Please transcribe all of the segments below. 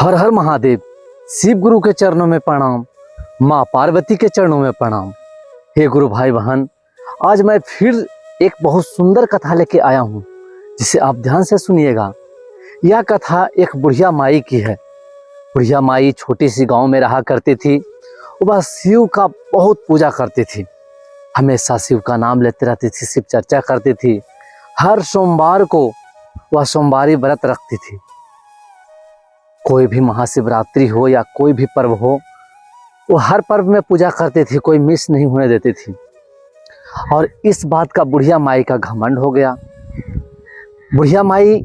हर हर महादेव। शिव गुरु के चरणों में प्रणाम, माँ पार्वती के चरणों में प्रणाम। हे गुरु भाई बहन, आज मैं फिर एक बहुत सुंदर कथा लेके आया हूँ, जिसे आप ध्यान से सुनिएगा। यह कथा एक बुढ़िया माई की है। बुढ़िया माई छोटी सी गांव में रहा करती थी। वह शिव का बहुत पूजा करती थी, हमेशा शिव का नाम लेते रहती थी, शिव चर्चा करती थी। हर सोमवार को वह सोमवारी व्रत रखती थी। कोई भी महाशिवरात्रि हो या कोई भी पर्व हो, वो हर पर्व में पूजा करती थी, कोई मिस नहीं होने देती थी। और इस बात का बुढ़िया माई का घमंड हो गया। बुढ़िया माई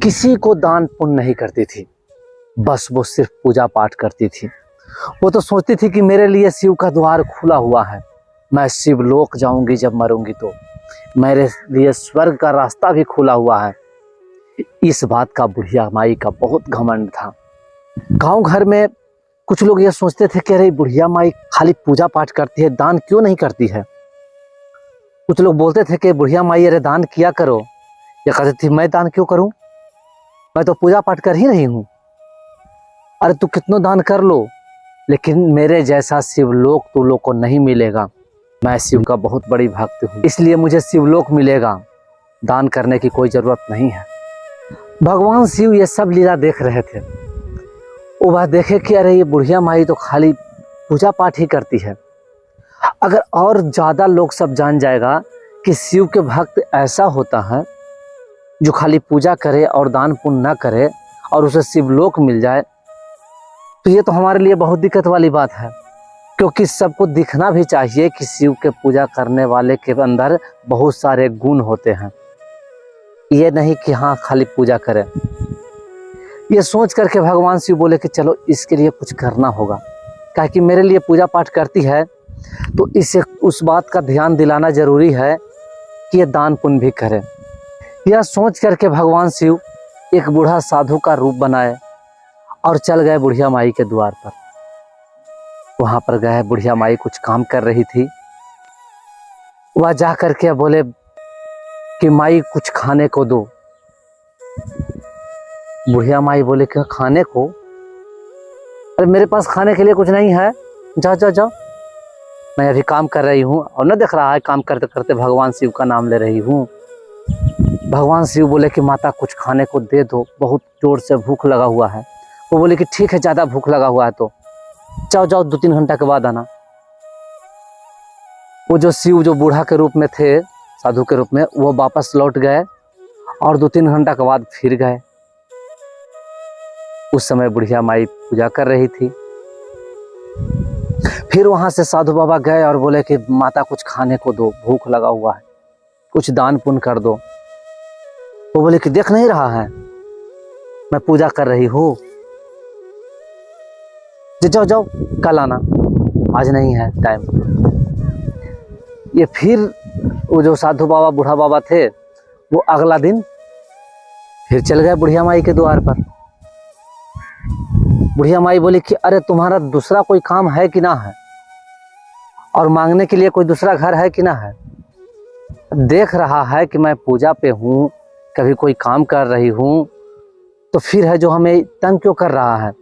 किसी को दान पुण्य नहीं करती थी, बस वो सिर्फ पूजा पाठ करती थी। वो तो सोचती थी कि मेरे लिए शिव का द्वार खुला हुआ है, मैं शिव लोक जाऊंगी जब मरूंगी तो, मेरे लिए स्वर्ग का रास्ता भी खुला हुआ है। इस बात का बुढ़िया माई का बहुत घमंड था। गांव घर में कुछ लोग ये सोचते थे कि अरे बुढ़िया माई खाली पूजा पाठ करती है, दान क्यों नहीं करती है। कुछ लोग बोलते थे कि बुढ़िया माई अरे दान किया करो, या कहती थी मैं दान क्यों करूं, मैं तो पूजा पाठ कर ही रही हूं। अरे तू कितनों दान कर लो, लेकिन मेरे जैसा शिवलोक तू लोग को नहीं मिलेगा। मैं शिव का बहुत बड़ी भक्त हूँ, इसलिए मुझे शिवलोक मिलेगा, दान करने की कोई जरूरत नहीं है। भगवान शिव ये सब लीला देख रहे थे। वह देखे कि अरे ये बुढ़िया माई तो खाली पूजा पाठ ही करती है। अगर और ज़्यादा लोग सब जान जाएगा कि शिव के भक्त ऐसा होता है जो खाली पूजा करे और दान पुण्य ना करे और उसे शिवलोक मिल जाए, तो ये तो हमारे लिए बहुत दिक्कत वाली बात है। क्योंकि सबको दिखना भी चाहिए कि शिव के पूजा करने वाले के अंदर बहुत सारे गुण होते हैं, ये नहीं कि हाँ खाली पूजा करें। ये सोच करके भगवान शिव बोले कि चलो इसके लिए कुछ करना होगा, काहे कि मेरे लिए पूजा पाठ करती है तो इसे उस बात का ध्यान दिलाना जरूरी है कि ये दान पुण्य भी करे। यह सोच करके भगवान शिव एक बूढ़ा साधु का रूप बनाए और चल गए बुढ़िया माई के द्वार पर। वहां पर गए, बुढ़िया माई कुछ काम कर रही थी। वह जा करके बोले कि माई कुछ खाने को दो। बुढ़िया माई बोले कि खाने को, अरे मेरे पास खाने के लिए कुछ नहीं है, जाओ जाओ जाओ, मैं अभी काम कर रही हूँ और न देख रहा है काम करते करते भगवान शिव का नाम ले रही हूँ। भगवान शिव बोले कि माता कुछ खाने को दे दो, बहुत जोर से भूख लगा हुआ है। वो बोले कि ठीक है, ज़्यादा भूख लगा हुआ है तो जाओ जाओ 2-3 घंटा के बाद आना। वो जो शिव जो बूढ़ा के रूप में थे, साधु के रूप में, वो वापस लौट गए और 2-3 घंटा के बाद फिर गए। उस समय बुढ़िया माई पूजा कर रही थी। फिर वहां से साधु बाबा गए और बोले कि माता कुछ खाने को दो, भूख लगा हुआ है, कुछ दान पुण्य कर दो। वो बोले कि देख नहीं रहा है मैं पूजा कर रही हूँ, जाओ जाओ कल आना, आज नहीं है टाइम। ये फिर वो जो साधु बाबा बूढ़ा बाबा थे, वो अगला दिन फिर चल गए बुढ़िया माई के द्वार पर। बुढ़िया माई बोली कि अरे तुम्हारा दूसरा कोई काम है कि ना है, और मांगने के लिए कोई दूसरा घर है कि ना है। देख रहा है कि मैं पूजा पे हूँ, कभी कोई काम कर रही हूँ, तो फिर है जो हमें तंग क्यों कर रहा है।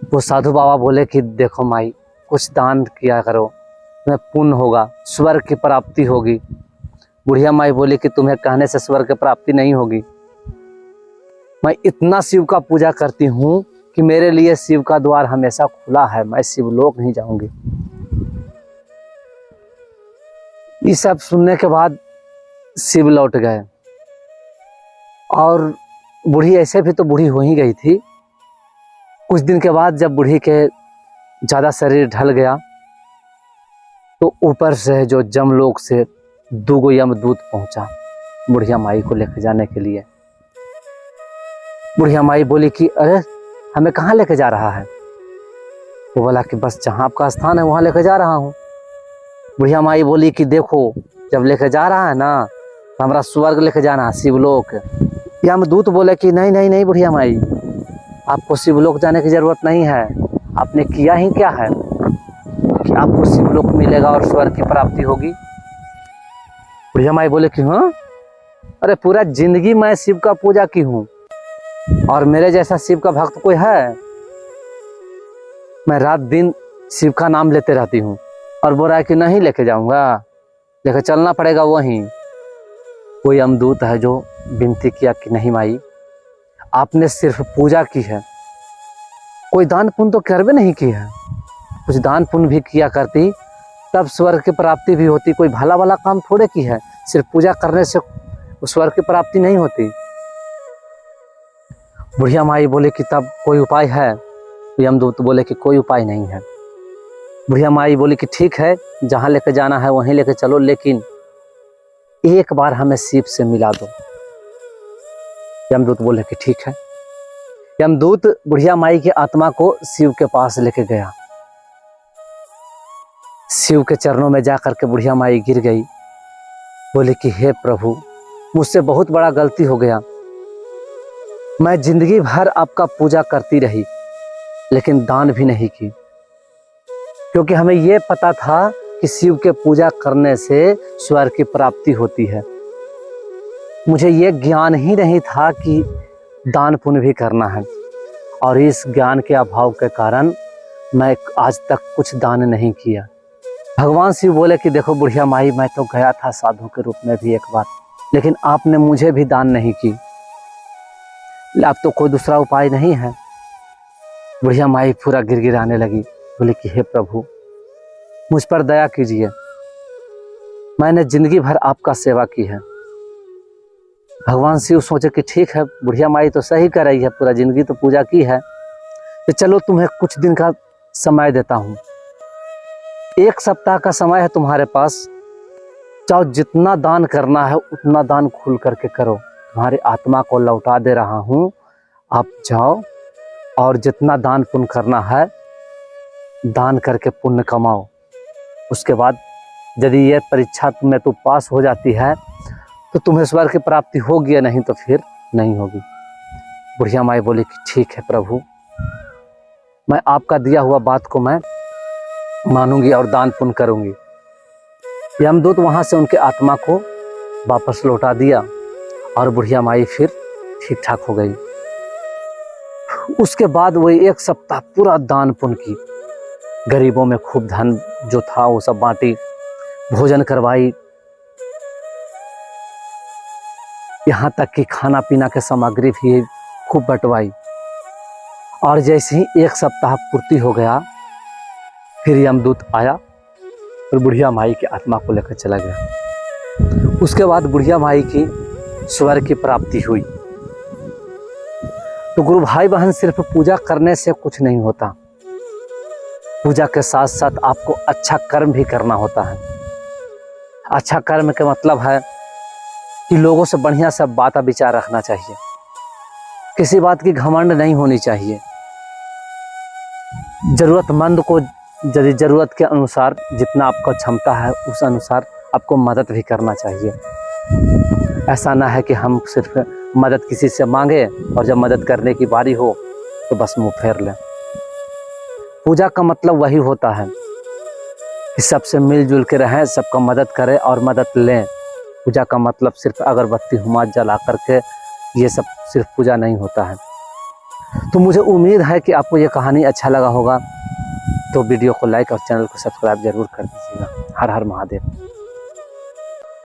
वो साधु बाबा बोले कि देखो माई, कुछ दान किया करो, तुम्हें पुण्य होगा, स्वर्ग की प्राप्ति होगी। बुढ़िया माई बोली कि तुम्हें कहने से स्वर्ग की प्राप्ति नहीं होगी। मैं इतना शिव का पूजा करती हूँ कि मेरे लिए शिव का द्वार हमेशा खुला है, मैं शिवलोक नहीं जाऊंगी। ये सब सुनने के बाद शिव लौट गए। और बूढ़ी ऐसे भी तो बूढ़ी हो ही गई थी। कुछ दिन के बाद जब बूढ़ी के ज़्यादा शरीर ढल गया, तो ऊपर से जो जमलोक से 2 यमदूत पहुंचा बुढ़िया माई को लेकर जाने के लिए। बुढ़िया माई बोली कि अरे हमें कहाँ लेके जा रहा है। वो बोला कि बस जहाँ आपका स्थान है वहाँ लेके जा रहा हूँ। बुढ़िया माई बोली कि देखो, जब लेके जा रहा है ना तो हमारा स्वर्ग लेके जाना है, शिवलोक। यमदूत बोले कि नहीं नहीं नहीं बुढ़िया माई, आपको शिवलोक जाने की जरूरत नहीं है। आपने किया ही क्या है कि आपको शिवलोक मिलेगा और स्वर्ग की प्राप्ति होगी। बुढ़िया माई बोले कि हाँ, अरे पूरा जिंदगी मैं शिव का पूजा की हूँ, और मेरे जैसा शिव का भक्त कोई है मैं रात दिन शिव का नाम लेते रहती हूँ और बोल रहा है कि नहीं लेके जाऊँगा, लेकर चलना पड़ेगा वहीं। कोई यमदूत है जो विनती किया कि नहीं माई, आपने सिर्फ पूजा की है, कोई दान पुण्य तो करवे नहीं की है। कुछ दान पुण्य भी किया करती तब स्वर्ग की प्राप्ति भी होती। कोई भला वाला काम थोड़े की है, सिर्फ पूजा करने से स्वर्ग की प्राप्ति नहीं होती। बुढ़िया माई बोले कि तब कोई उपाय है? यमदूत बोले कि कोई उपाय नहीं है। बुढ़िया माई बोली कि ठीक है, जहाँ लेकर जाना है वहीं लेकर चलो, लेकिन एक बार हमें शिव से मिला दो। यमदूत बोले कि ठीक है। यमदूत बुढ़िया माई की आत्मा को शिव के पास लेके गया। शिव के चरणों में जाकर के बुढ़िया माई गिर गई। बोले कि हे प्रभु, मुझसे बहुत बड़ा गलती हो गया। मैं जिंदगी भर आपका पूजा करती रही, लेकिन दान भी नहीं की, क्योंकि हमें यह पता था कि शिव के पूजा करने से स्वर्ग की प्राप्ति होती है। मुझे ये ज्ञान ही नहीं था कि दान पुण्य भी करना है, और इस ज्ञान के अभाव के कारण मैं आज तक कुछ दान नहीं किया। भगवान शिव बोले कि देखो बुढ़िया माई, मैं तो गया था साधु के रूप में भी एक बार, लेकिन आपने मुझे भी दान नहीं की। अब तो कोई दूसरा उपाय नहीं है। बुढ़िया माई पूरा गिड़गिड़ाने लगी। बोले कि हे प्रभु, मुझ पर दया कीजिए, मैंने जिंदगी भर आपका सेवा की है। भगवान शिव सोचे कि ठीक है, बुढ़िया माई तो सही कर रही है, पूरा जिंदगी तो पूजा की है, तो चलो तुम्हें कुछ दिन का समय देता हूँ। 1 सप्ताह का समय है तुम्हारे पास, चाहो जितना दान करना है उतना दान खुल करके करो, तुम्हारी आत्मा को लौटा दे रहा हूँ। आप जाओ और जितना दान पुण्य करना है दान करके पुण्य कमाओ। उसके बाद यदि ये परीक्षा में तू पास हो जाती है तो तुम्हें स्वर्ग की प्राप्ति होगी, या नहीं तो फिर नहीं होगी। बुढ़िया माई बोली कि ठीक है प्रभु, मैं आपका दिया हुआ बात को मैं मानूंगी और दान पुण्य करूंगी। यमदूत वहां से उनके आत्मा को वापस लौटा दिया और बुढ़िया माई फिर ठीक ठाक हो गई। उसके बाद वही 1 सप्ताह पूरा दान पुण्य की, गरीबों में खूब धन जो था वो सब बांटी, भोजन करवाई, यहाँ तक कि खाना पीना के सामग्री भी खूब बंटवाई। और जैसे ही 1 सप्ताह पूर्ति हो गया, फिर यमदूत आया और बुढ़िया माई की आत्मा को लेकर चला गया। उसके बाद बुढ़िया माई की स्वर्ग की प्राप्ति हुई। तो गुरु भाई बहन, सिर्फ पूजा करने से कुछ नहीं होता, पूजा के साथ साथ आपको अच्छा कर्म भी करना होता है। अच्छा कर्म का मतलब है कि लोगों से बढ़िया सब बात विचार रखना चाहिए, किसी बात की घमंड नहीं होनी चाहिए। जरूरतमंद को यदि जरूरत के अनुसार जितना आपका क्षमता है उस अनुसार आपको मदद भी करना चाहिए। ऐसा ना है कि हम सिर्फ मदद किसी से मांगे और जब मदद करने की बारी हो तो बस मुंह फेर लें। पूजा का मतलब वही होता है कि सबसे मिलजुल के रहें, सबका मदद करें और मदद लें। पूजा का मतलब सिर्फ अगरबत्ती हुमाद जला करके ये सब सिर्फ पूजा नहीं होता है। तो मुझे उम्मीद है कि आपको ये कहानी अच्छा लगा होगा, तो वीडियो को लाइक और चैनल को सब्सक्राइब जरूर कर दीजिएगा। हर हर महादेव।